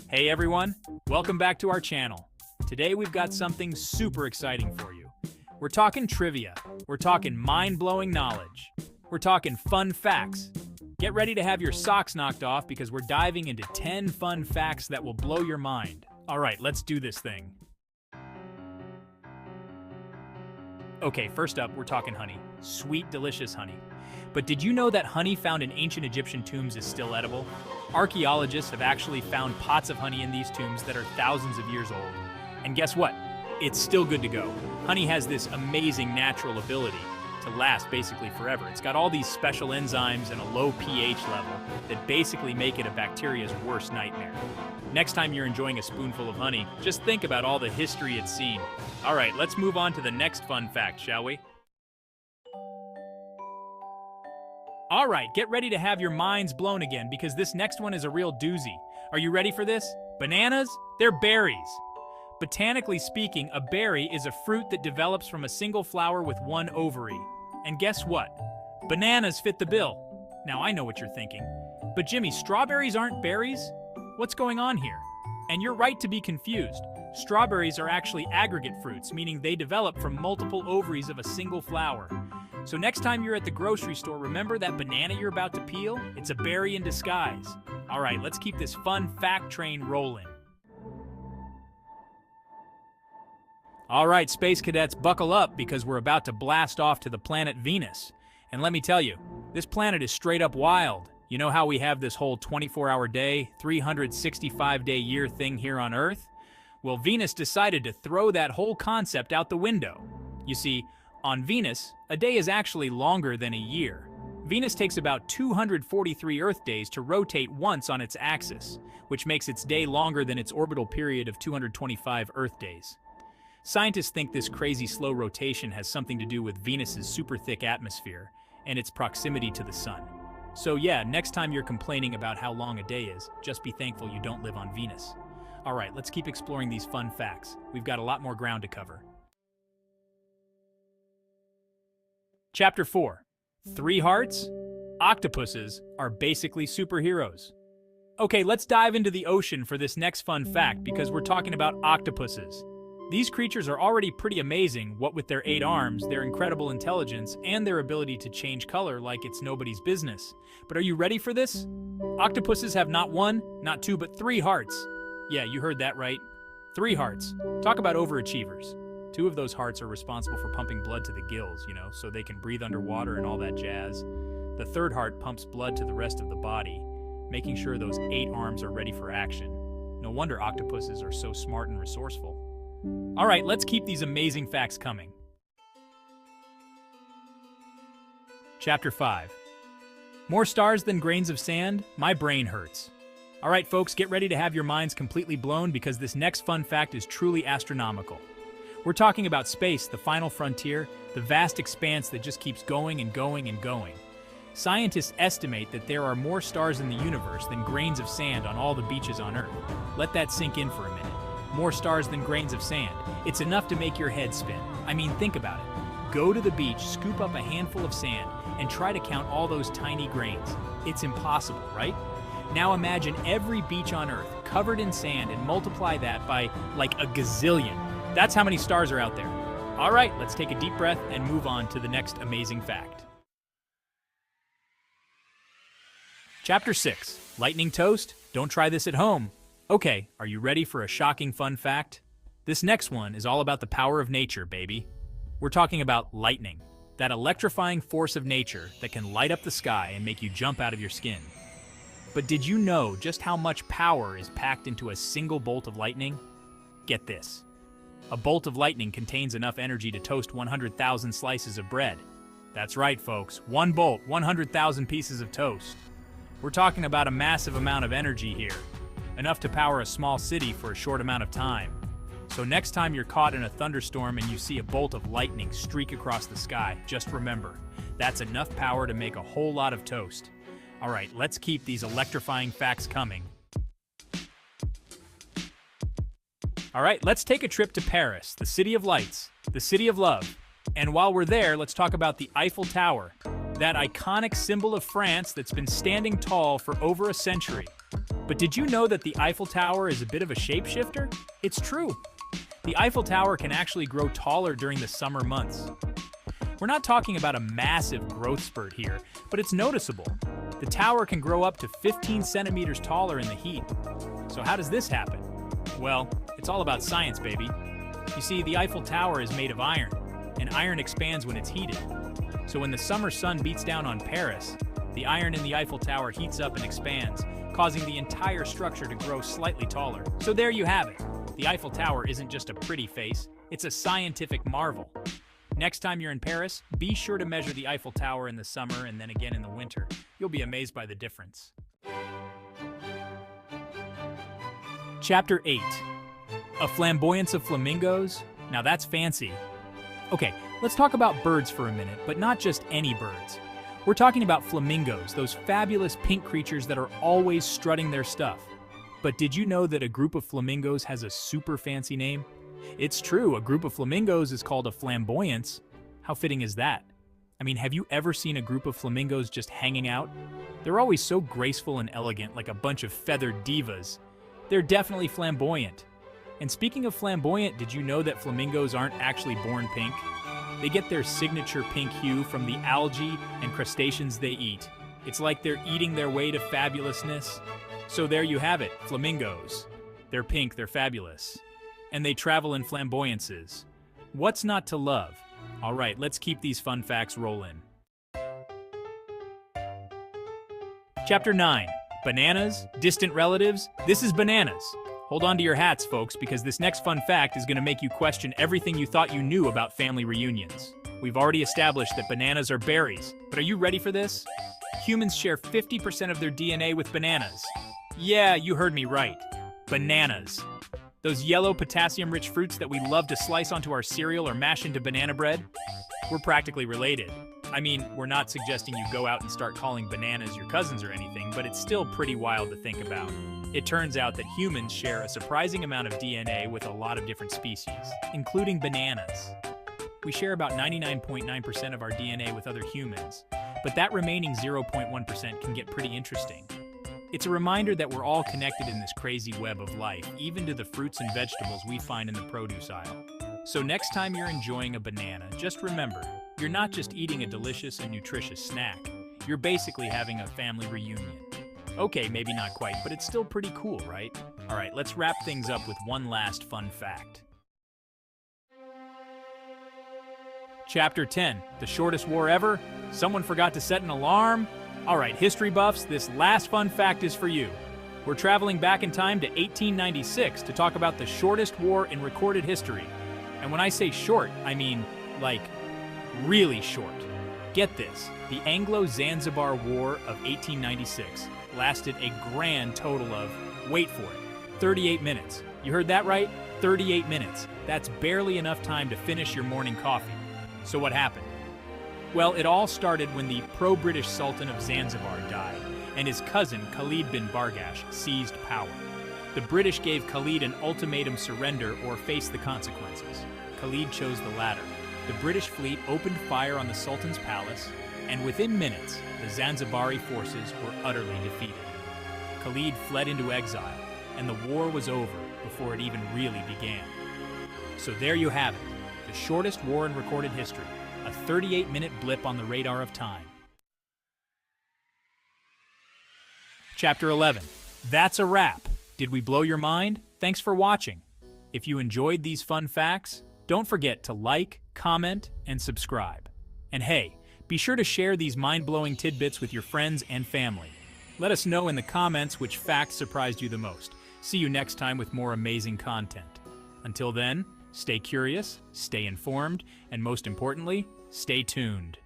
Hey everyone, welcome back to our channel. Today we've got something super exciting for you. We're talking trivia, we're talking mind-blowing knowledge, we're talking fun facts. Get ready to have your socks knocked off because we're diving into 10 fun facts that will blow your mind. Alright, let's do this thing. Okay, first up, we're talking honey. Sweet, delicious honey. But did you know that honey found in ancient Egyptian tombs is still edible? Archaeologists have actually found pots of honey in these tombs that are thousands of years old. And guess what? It's still good to go. Honey has this amazing natural ability to last basically forever. It's got all these special enzymes and a low pH level that basically make it a bacteria's worst nightmare. Next time you're enjoying a spoonful of honey, just think about all the history it's seen. All right, let's move on to the next fun fact, shall we? All right, get ready to have your minds blown again because this next one is a real doozy. Are you ready for this? Bananas? They're berries. Botanically speaking, a berry is a fruit that develops from a single flower with one ovary. And guess what? Bananas fit the bill. Now I know what you're thinking. But Jimmy, strawberries aren't berries? What's going on here? And you're right to be confused. Strawberries are actually aggregate fruits, meaning they develop from multiple ovaries of a single flower. So next time you're at the grocery store, remember that banana you're about to peel? It's a berry in disguise. All right, let's keep this fun fact train rolling. All right, space cadets, buckle up because we're about to blast off to the planet Venus. And let me tell you, this planet is straight up wild. You know how we have this whole 24-hour day, 365-day year thing here on Earth? Well, Venus decided to throw that whole concept out the window. You see, on Venus, a day is actually longer than a year. Venus takes about 243 Earth days to rotate once on its axis, which makes its day longer than its orbital period of 225 Earth days. Scientists think this crazy slow rotation has something to do with Venus's super thick atmosphere and its proximity to the Sun. So yeah, next time you're complaining about how long a day is, just be thankful you don't live on Venus. All right, let's keep exploring these fun facts. We've got a lot more ground to cover. Chapter 4. 3 hearts? Octopuses are basically superheroes. Okay, let's dive into the ocean for this next fun fact because we're talking about octopuses. These creatures are already pretty amazing, what with their 8 arms, their incredible intelligence, and their ability to change color like it's nobody's business. But are you ready for this? Octopuses have not 1, not 2, but 3 hearts. Yeah, you heard that right. 3 hearts. Talk about overachievers. 2 of those hearts are responsible for pumping blood to the gills, so they can breathe underwater and all that jazz. The 3rd heart pumps blood to the rest of the body, making sure those 8 arms are ready for action. No wonder octopuses are so smart and resourceful. All right, let's keep these amazing facts coming. Chapter 5. More stars than grains of sand? My brain hurts. All right, folks, get ready to have your minds completely blown because this next fun fact is truly astronomical. We're talking about space, the final frontier, the vast expanse that just keeps going and going and going. Scientists estimate that there are more stars in the universe than grains of sand on all the beaches on Earth. Let that sink in for a minute. More stars than grains of sand. It's enough to make your head spin. I mean, think about it. Go to the beach, scoop up a handful of sand, and try to count all those tiny grains. It's impossible, right? Now imagine every beach on Earth covered in sand and multiply that by like a gazillion. That's how many stars are out there. All right, let's take a deep breath and move on to the next amazing fact. Chapter 6. Lightning toast? Don't try this at home. Okay, are you ready for a shocking fun fact? This next one is all about the power of nature, baby. We're talking about lightning, that electrifying force of nature that can light up the sky and make you jump out of your skin. But did you know just how much power is packed into a single bolt of lightning? Get this. A bolt of lightning contains enough energy to toast 100,000 slices of bread. That's right, folks. 1 bolt, 100,000 pieces of toast. We're talking about a massive amount of energy here. Enough to power a small city for a short amount of time. So next time you're caught in a thunderstorm and you see a bolt of lightning streak across the sky, just remember, that's enough power to make a whole lot of toast. All right, let's keep these electrifying facts coming. All right, let's take a trip to Paris, the city of lights, the city of love. And while we're there, let's talk about the Eiffel Tower. that iconic symbol of France that's been standing tall for over a century. But did you know that the Eiffel Tower is a bit of a shapeshifter? It's true. The Eiffel Tower can actually grow taller during the summer months. We're not talking about a massive growth spurt here, but it's noticeable. The tower can grow up to 15 centimeters taller in the heat. So how does this happen? Well, it's all about science, baby. You see, the Eiffel Tower is made of iron, and iron expands when it's heated. So when the summer sun beats down on Paris, the iron in the Eiffel Tower heats up and expands, causing the entire structure to grow slightly taller. So there you have it. The Eiffel Tower isn't just a pretty face, it's a scientific marvel. Next time you're in Paris, be sure to measure the Eiffel Tower in the summer and then again in the winter. You'll be amazed by the difference. Chapter 8. A flamboyance of flamingos? Now that's fancy. Okay, let's talk about birds for a minute, but not just any birds. We're talking about flamingos, those fabulous pink creatures that are always strutting their stuff. But did you know that a group of flamingos has a super fancy name? It's true, a group of flamingos is called a flamboyance. How fitting is that? I mean, have you ever seen a group of flamingos just hanging out? They're always so graceful and elegant, like a bunch of feathered divas. They're definitely flamboyant. And speaking of flamboyant, did you know that flamingos aren't actually born pink? They get their signature pink hue from the algae and crustaceans they eat. It's like they're eating their way to fabulousness. So there you have it, flamingos. They're pink, they're fabulous. And they travel in flamboyances. What's not to love? All right, let's keep these fun facts rolling. Chapter 9. Bananas? Distant relatives? This is bananas. Hold on to your hats, folks, because this next fun fact is going to make you question everything you thought you knew about family reunions. We've already established that bananas are berries, but are you ready for this? Humans share 50% of their DNA with bananas. Yeah, you heard me right. Bananas. Those yellow potassium-rich fruits that we love to slice onto our cereal or mash into banana bread? We're practically related. I mean, we're not suggesting you go out and start calling bananas your cousins or anything, but it's still pretty wild to think about. It turns out that humans share a surprising amount of DNA with a lot of different species, including bananas. We share about 99.9% of our DNA with other humans, but that remaining 0.1% can get pretty interesting. It's a reminder that we're all connected in this crazy web of life, even to the fruits and vegetables we find in the produce aisle. So next time you're enjoying a banana, just remember, you're not just eating a delicious and nutritious snack. You're basically having a family reunion. Okay, maybe not quite, but it's still pretty cool, right? All right, let's wrap things up with one last fun fact. Chapter 10, the shortest war ever? Someone forgot to set an alarm? All right, history buffs, this last fun fact is for you. We're traveling back in time to 1896 to talk about the shortest war in recorded history. And when I say short, I mean, like, really short. Get this, the Anglo-Zanzibar War of 1896 lasted a grand total of, wait for it, 38 minutes. You heard that right? 38 minutes. That's barely enough time to finish your morning coffee. So what happened? Well, it all started when the pro-British Sultan of Zanzibar died, and his cousin, Khalid bin Bargash, seized power. The British gave Khalid an ultimatum: surrender or face the consequences. Khalid chose the latter. The British fleet opened fire on the Sultan's palace, and within minutes, the Zanzibari forces were utterly defeated. Khalid fled into exile, and the war was over before it even really began. So there you have it, the shortest war in recorded history, a 38-minute blip on the radar of time. Chapter 11. That's a wrap. Did we blow your mind? Thanks for watching. If you enjoyed these fun facts, don't forget to like, comment, and subscribe. And hey, be sure to share these mind-blowing tidbits with your friends and family. Let us know in the comments which fact surprised you the most. See you next time with more amazing content. Until then, stay curious, stay informed, and most importantly, stay tuned.